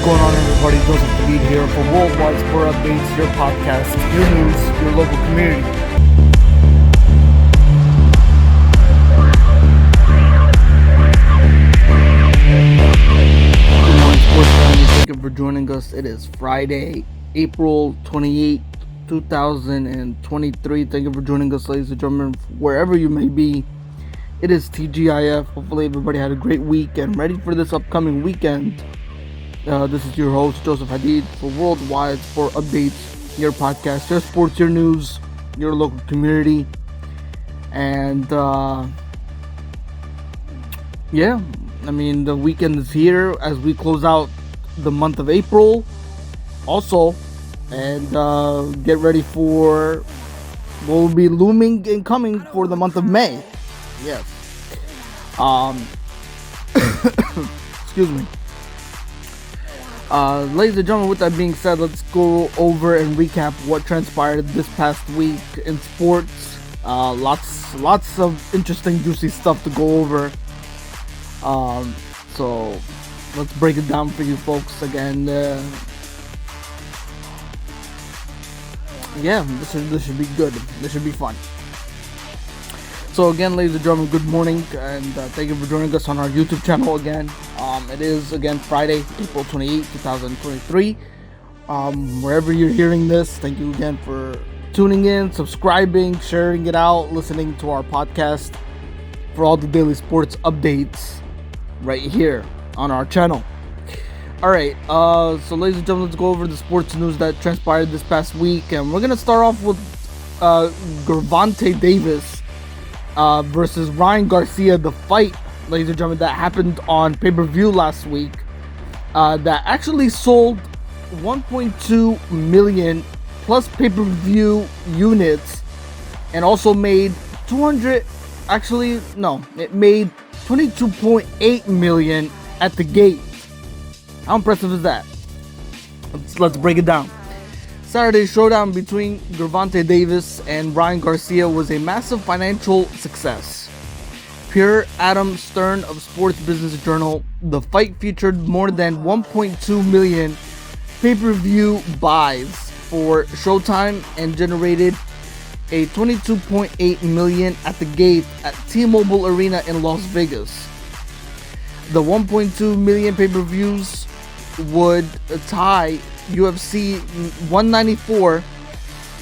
going on, everybody? Joseph Hadid here for Worldwide Sport Updates, your podcast, your news, your local community. Good morning, sports fans. Thank you for joining us. It is Friday, April 28th, 2023. Thank you for joining us, ladies and gentlemen, wherever you may be. It is TGIF. Hopefully everybody had a great week and ready for this upcoming weekend. This is your host, Joseph Hadid, for Worldwide Sport Updates, your podcast, your sports, your news, your local community. And, the weekend is here as we close out the month of April also. And get ready for what will be looming and coming for the month of May. Yes. Excuse me. Ladies and gentlemen, with that being said, let's go over and recap what transpired this past week in sports. Lots of interesting, juicy stuff to go over. So let's break it down for you folks again. This should be good. This should be fun. So again, ladies and gentlemen, good morning, and thank you for joining us on our YouTube channel again. It is, again, Friday, April 28, 2023. Wherever you're hearing this, thank you again for tuning in, subscribing, sharing it out, listening to our podcast for all the daily sports updates right here on our channel. Alright, so ladies and gentlemen, let's go over the sports news that transpired this past week, and we're going to start off with Gervonta Davis versus Ryan Garcia, the fight, ladies and gentlemen, that happened on pay-per-view last week, that actually sold 1.2 million plus pay-per-view units, and also made it made 22.8 million at the gate. How impressive is that? Let's break it down. Saturday's showdown between Gervonta Davis and Ryan Garcia was a massive financial success. Per Adam Stern of Sports Business Journal, the fight featured more than 1.2 million pay-per-view buys for Showtime and generated a 22.8 million at the gate at T-Mobile Arena in Las Vegas. The 1.2 million pay-per-views would tie UFC 194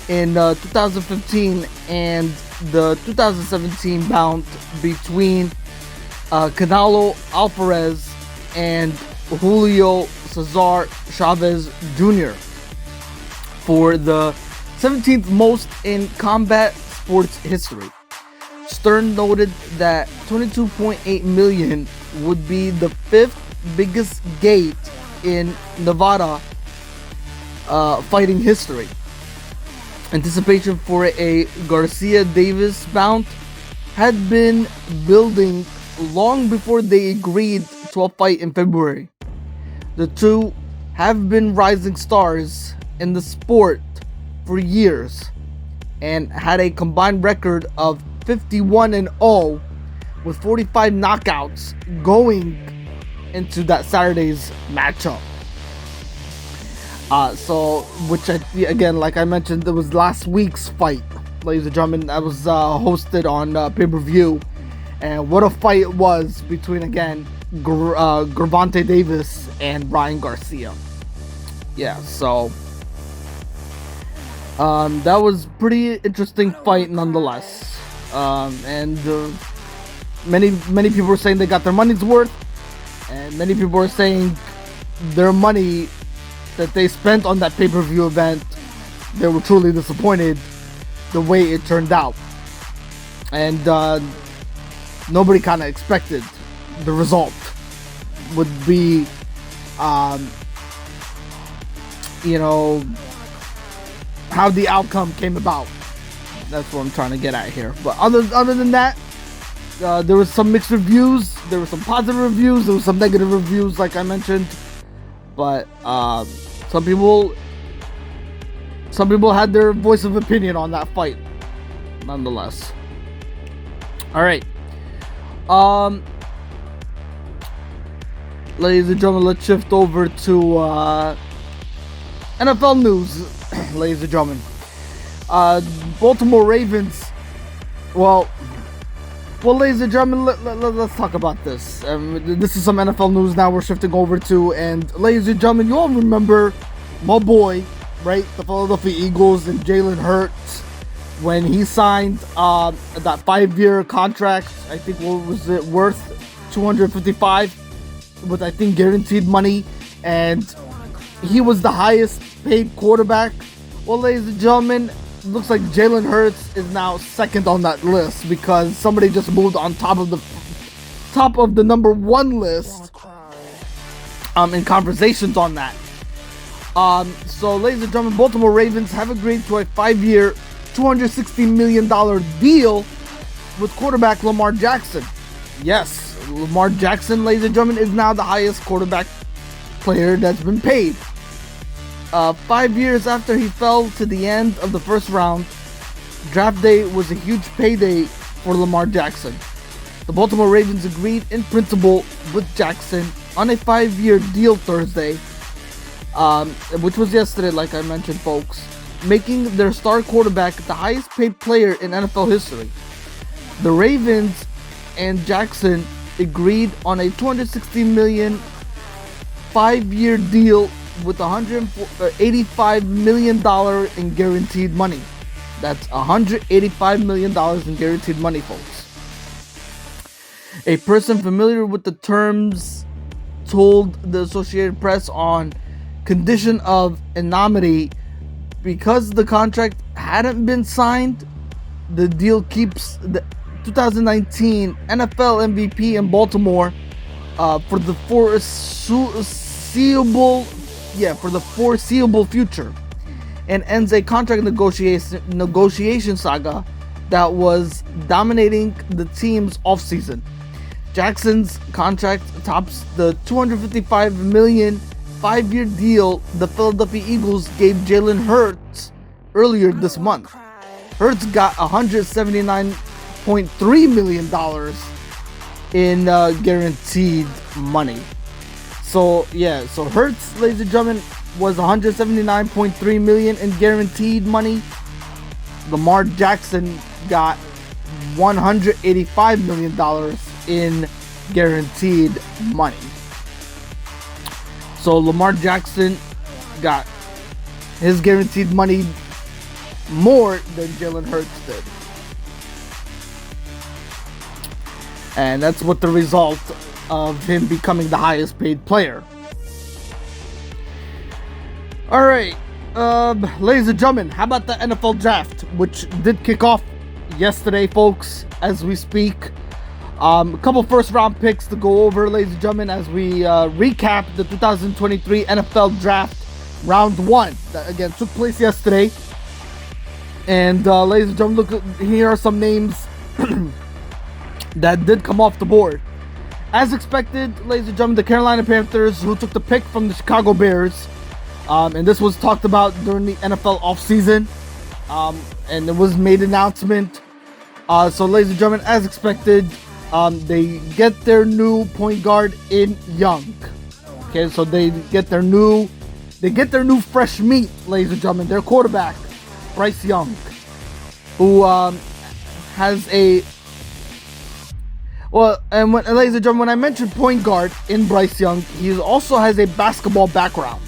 in 2015 and the 2017 bout between Canelo Alvarez and Julio Cesar Chavez Jr. for the 17th most in combat sports history. Stern noted that 22.8 million would be the fifth biggest gate in Nevada fighting history. Anticipation for a Garcia-Davis bout had been building long before they agreed to a fight in February. The two have been rising stars in the sport for years and had a combined record of 51-0 with 45 knockouts going into that Saturday's matchup. Again, like I mentioned, it was last week's fight, ladies and gentlemen, that was hosted on pay-per-view, and what a fight it was between, again, Gervonta Davis and Ryan Garcia. Yeah, so that was pretty interesting fight nonetheless, many people were saying they got their money's worth, and many people were saying their money that they spent on that pay-per-view event, they were truly disappointed the way it turned out. And nobody kind of expected the result would be, how the outcome came about. That's what I'm trying to get at here. But other than that, there was some mixed reviews. There were some positive reviews. There were some negative reviews, like I mentioned. But some people had their voice of opinion on that fight, nonetheless. All right. ladies and gentlemen, let's shift over to NFL news, ladies and gentlemen. Baltimore Ravens. Well, ladies and gentlemen, let's talk about this. This is some NFL news now we're shifting over to. And ladies and gentlemen, you all remember my boy, right? The Philadelphia Eagles and Jalen Hurts when he signed that 5-year contract. I think, what was it worth? $255 with, I think, guaranteed money. And he was the highest paid quarterback. Well, ladies and gentlemen, it looks like Jalen Hurts is now second on that list because somebody just moved on top of the number one list in conversations on that. So, ladies and gentlemen, Baltimore Ravens have agreed to a 5-year, $260 million deal with quarterback Lamar Jackson. Yes, Lamar Jackson, ladies and gentlemen, is now the highest quarterback player that's been paid. 5 years after he fell to the end of the first round, draft day was a huge payday for Lamar Jackson. The Baltimore Ravens agreed in principle with Jackson on a 5-year deal Thursday, which was yesterday, like I mentioned, folks, making their star quarterback the highest paid player in NFL history. The Ravens and Jackson agreed on a $260 million 5-year deal with $185 million in guaranteed money. That's $185 million in guaranteed money, folks. A person familiar with the terms told the Associated Press on condition of anonymity, because the contract hadn't been signed, the deal keeps the 2019 NFL MVP in Baltimore for the foreseeable future, and ends a contract negotiation saga that was dominating the team's offseason. Jackson's contract tops the $255 million 5-year deal the Philadelphia Eagles gave Jalen Hurts earlier this month. Hurts got $179.3 million in guaranteed money. So Hurts, ladies and gentlemen, was $179.3 million in guaranteed money. Lamar Jackson got $185 million in guaranteed money. So Lamar Jackson got his guaranteed money more than Jalen Hurts did. And that's what the result of him becoming the highest paid player. Alright, ladies and gentlemen, how about the NFL draft, which did kick off yesterday, folks, as we speak. A couple first round picks to go over, ladies and gentlemen, as we recap the 2023 NFL draft round 1 that again took place yesterday. And ladies and gentlemen, look, here are some names that did come off the board. As expected, ladies and gentlemen, the Carolina Panthers, who took the pick from the Chicago Bears, and this was talked about during the NFL offseason, and it was made announcement. So, ladies and gentlemen, as expected, they get their new point guard in Young. Okay, so they get their new fresh meat, ladies and gentlemen. Their quarterback, Bryce Young, who has a ladies and gentlemen, when I mentioned point guard in Bryce Young, he also has a basketball background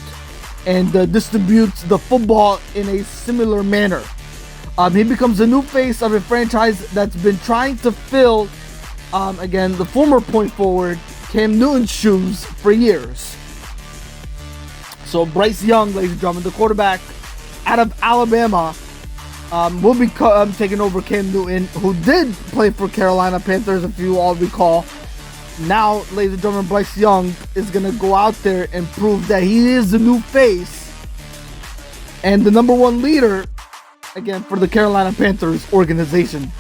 and distributes the football in a similar manner. He becomes a new face of a franchise that's been trying to fill, again, the former point forward Cam Newton's shoes for years. So Bryce Young, ladies and gentlemen, the quarterback out of Alabama, will be taking over Cam Newton, who did play for Carolina Panthers, if you all recall. Now, ladies and gentlemen, Bryce Young is going to go out there and prove that he is the new face and the number one leader, again, for the Carolina Panthers organization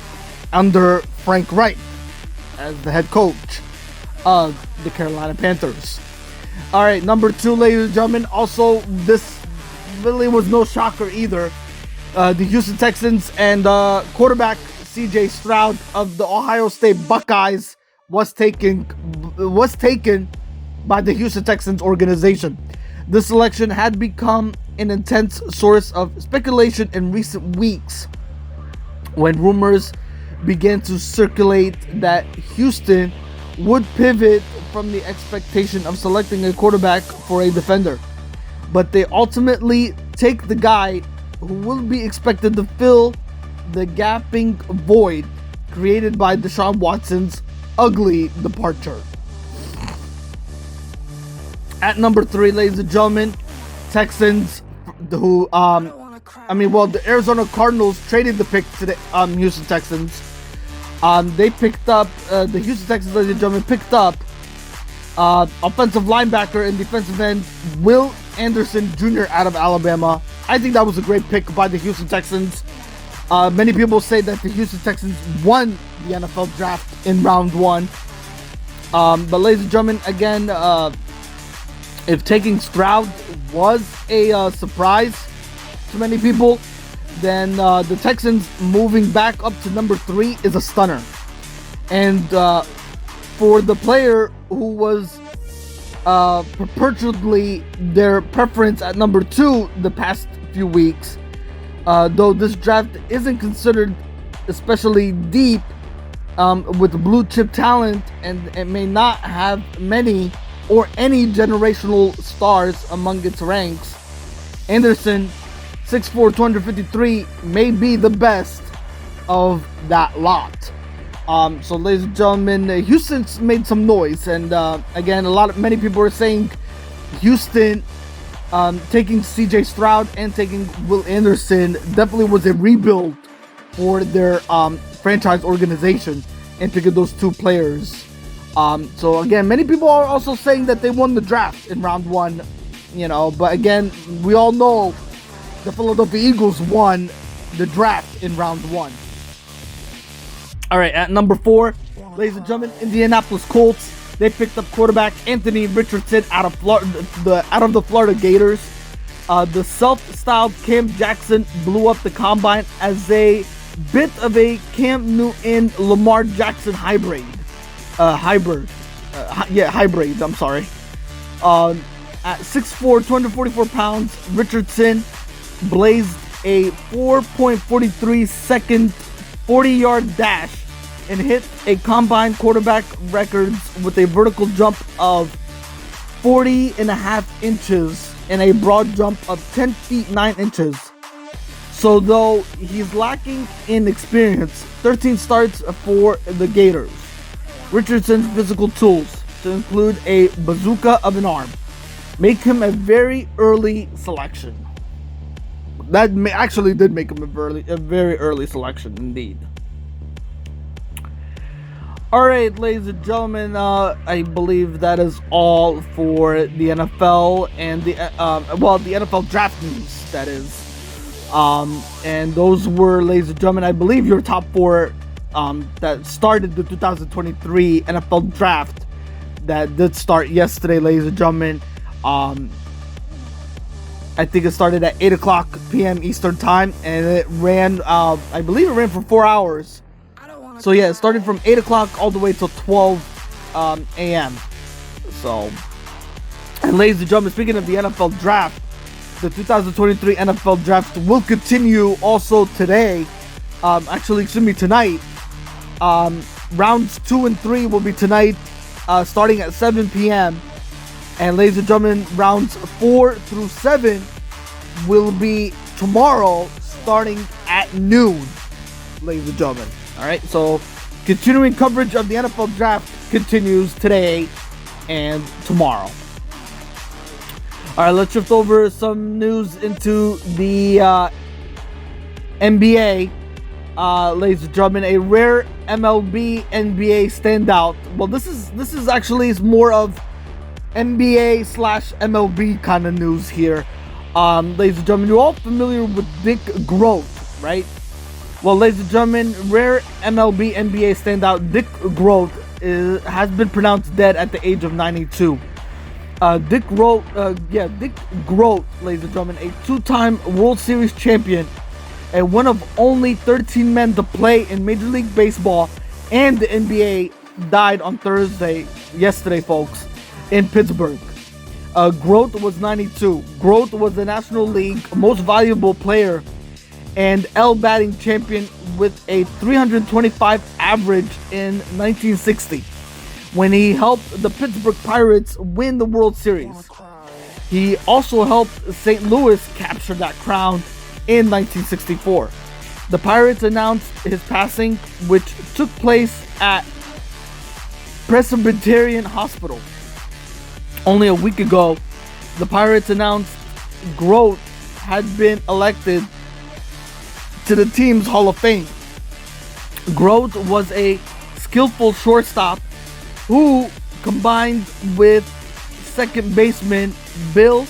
under Frank Reich as the head coach of the Carolina Panthers. All right, number 2, ladies and gentlemen, also this really was no shocker either. The Houston Texans and quarterback C.J. Stroud of the Ohio State Buckeyes was taken by the Houston Texans organization. This selection had become an intense source of speculation in recent weeks when rumors began to circulate that Houston would pivot from the expectation of selecting a quarterback for a defender. But they ultimately take the guy who will be expected to fill the gaping void created by Deshaun Watson's ugly departure. At number 3, ladies and gentlemen, Texans, who, the Arizona Cardinals traded the pick to the Houston Texans. They picked up, the Houston Texans, ladies and gentlemen, picked up offensive linebacker and defensive end Will Anderson Jr. out of Alabama. I think that was a great pick by the Houston Texans. Many people say that the Houston Texans won the NFL draft in round 1. But ladies and gentlemen, again, if taking Stroud was a surprise to many people, then the Texans moving back up to number 3 is a stunner. And for the player who was perpetually their preference at number 2 the past few weeks, though this draft isn't considered especially deep with blue chip talent, and it may not have many or any generational stars among its ranks, Anderson, 6'4", 253, may be the best of that lot. So ladies and gentlemen, Houston's made some noise, and again, many people are saying Houston taking CJ Stroud and taking Will Anderson definitely was a rebuild for their franchise organization, and picking those 2 players. So again, many people are also saying that they won the draft in round 1, but again, we all know the Philadelphia Eagles won the draft in round 1. All right, at number 4, ladies and gentlemen, Indianapolis Colts. They picked up quarterback Anthony Richardson out of the Florida Gators. The self-styled Cam Jackson blew up the combine as a bit of a Cam Newton Lamar Jackson hybrid. Hybrid. I'm sorry. At 6'4", 244 pounds, Richardson blazed a 4.43 second 40-yard dash and hit a combine quarterback records with a vertical jump of 40.5 inches and a broad jump of 10 feet 9 inches. So though he's lacking in experience, 13 starts for the Gators. Richardson's physical tools, to include a bazooka of an arm, make him a very early selection. That actually did make him a very early selection indeed. All right, ladies and gentlemen, I believe that is all for the NFL and the NFL draft news, that is. And those were, ladies and gentlemen, I believe your top 4 that started the 2023 NFL draft that did start yesterday, ladies and gentlemen. I think it started at 8 o'clock p.m. Eastern time, and it ran, I believe it ran for 4 hours. So yeah, it started from 8 o'clock all the way till 12 a.m. So, and ladies and gentlemen, speaking of the NFL draft, the 2023 NFL draft will continue also today. Tonight. Rounds 2 and 3 will be tonight, starting at 7 p.m. And ladies and gentlemen, rounds 4 through 7 will be tomorrow, starting at noon, ladies and gentlemen. All right, so continuing coverage of the NFL draft continues today and tomorrow. All right, let's shift over some news into the NBA. Ladies and gentlemen, a rare MLB-NBA standout. Well, this is actually more of NBA/MLB kind of news here. Ladies and gentlemen, you're all familiar with Dick Groat, right? Well, ladies and gentlemen, rare MLB-NBA standout Dick Groat has been pronounced dead at the age of 92. Dick Groat, ladies and gentlemen, a 2-time World Series champion and one of only 13 men to play in Major League Baseball and the NBA, died on yesterday, folks, in Pittsburgh. Groat was 92. Groat was the National League most valuable player and L batting champion with a 325 average in 1960 when he helped the Pittsburgh Pirates win the World Series. He also helped St. Louis capture that crown in 1964. The Pirates announced his passing, which took place at Presbyterian Hospital. Only a week ago, the Pirates announced Groat had been elected to the team's Hall of Fame. Groat was a skillful shortstop who combined with second baseman Bill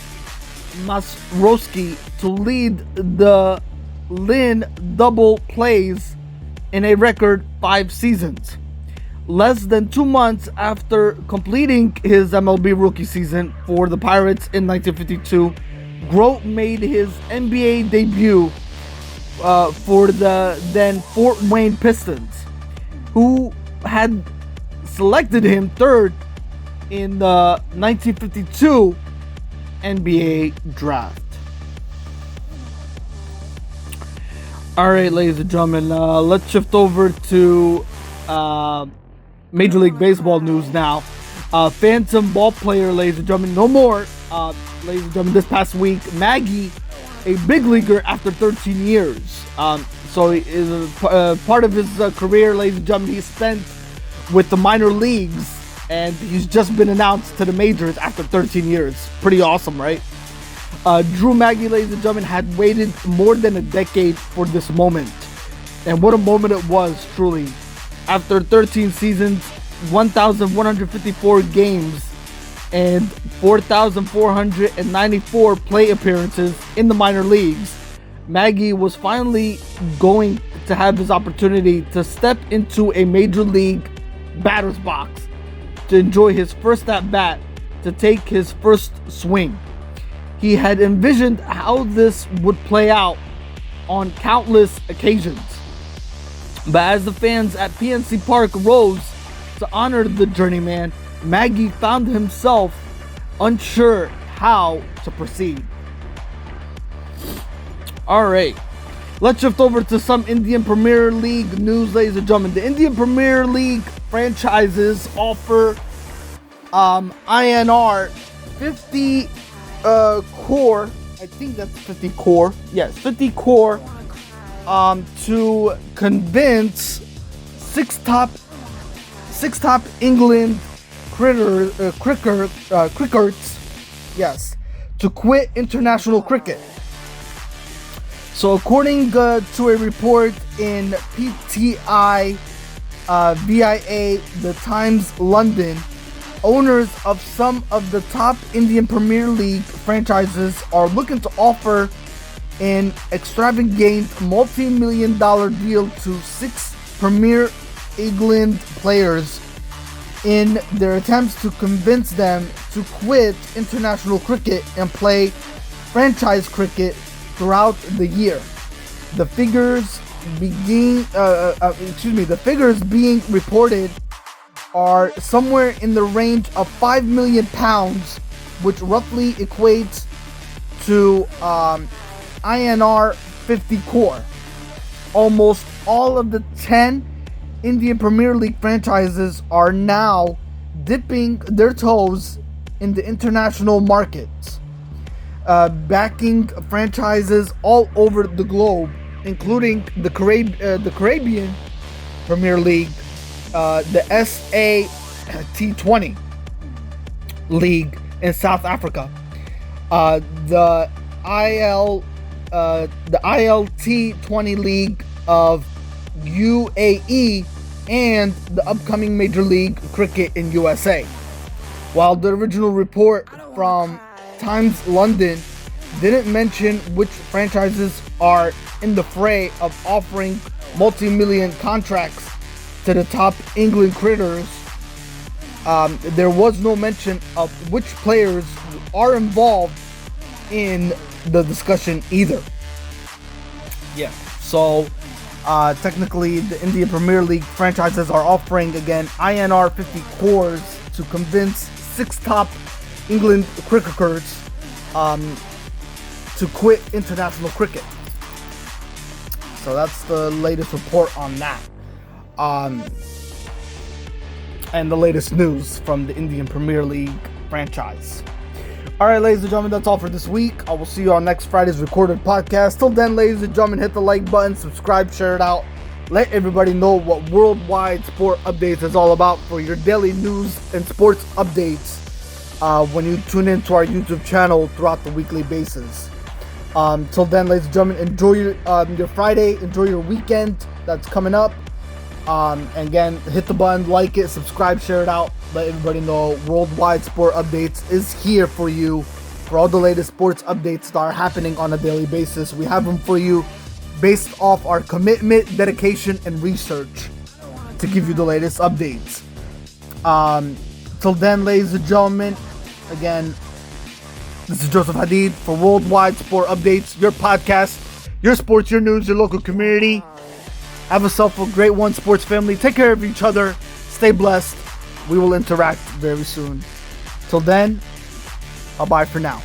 Mazeroski to lead the Lynn double plays in a record 5 seasons. Less than 2 months after completing his MLB rookie season for the Pirates in 1952, Groat made his NBA debut for the then Fort Wayne Pistons, who had selected him third in the 1952 NBA draft. Alright, ladies and gentlemen, let's shift over to Major League Baseball news now. Phantom ball player, ladies and gentlemen, no more. Ladies and gentlemen, this past week, Maggi, a big leaguer after 13 years. So he is part of his career, ladies and gentlemen, he spent with the minor leagues, and he's just been announced to the majors after 13 years. Pretty awesome, right? Drew Maggi, ladies and gentlemen, had waited more than a decade for this moment. And what a moment it was, truly. After 13 seasons, 1,154 games, and 4,494 play appearances in the minor leagues, Maggi was finally going to have his opportunity to step into a major league batter's box to enjoy his first at-bat, to take his first swing. He had envisioned how this would play out on countless occasions. But as the fans at PNC Park rose to honor the journeyman, Maggi found himself unsure how to proceed. Alright, let's shift over to some Indian Premier League news, ladies and gentlemen. The Indian Premier League franchises offer INR 50 Crore, I think that's 50 Crore, yes, 50 Crore, to convince six top England cricketers, yes, to quit international cricket. So according to a report in PTI VIA, The Times London, owners of some of the top Indian Premier League franchises are looking to offer an extravagant multi-million-dollar deal to 6 Premier England players in their attempts to convince them to quit international cricket and play franchise cricket throughout the year. The figures being reported are somewhere in the range of £5 million, which roughly equates to INR 50 Crore. Almost all of the 10 Indian Premier League franchises are now dipping their toes in the international markets, backing franchises all over the globe, including the Caribbean Premier League, the SAT20 League in South Africa, the ILT20 League of UAE, and the upcoming Major League Cricket in USA. While the original report from Times London didn't mention which franchises are in the fray of offering multi-million contracts to the top England cricketers, there was no mention of which players are involved in the discussion either. Yeah, so technically the Indian Premier League franchises are offering again INR 50 Crores to convince 6 top England cricketers to quit international cricket. So that's the latest report on that. And the latest news from the Indian Premier League franchise. Alright, ladies and gentlemen, that's all for this week. I will see you on next Friday's recorded podcast. Till then, ladies and gentlemen, hit the like button, subscribe, share it out. Let everybody know what Worldwide Sport Updates is all about for your daily news and sports updates when you tune into our YouTube channel throughout the weekly basis. Till then, ladies and gentlemen, enjoy your Friday, enjoy your weekend that's coming up. And again, hit the button, like it, subscribe, share it out. Let everybody know Worldwide Sport Updates is here for you for all the latest sports updates that are happening on a daily basis. We have them for you based off our commitment, dedication, and research to give you the latest updates. Till then, ladies and gentlemen, again, this is Joey Hadid for Worldwide Sport Updates, your podcast, your sports, your news, your local community. Have yourself a great one, sports family. Take care of each other. Stay blessed. We will interact very soon. Till then, bye-bye for now.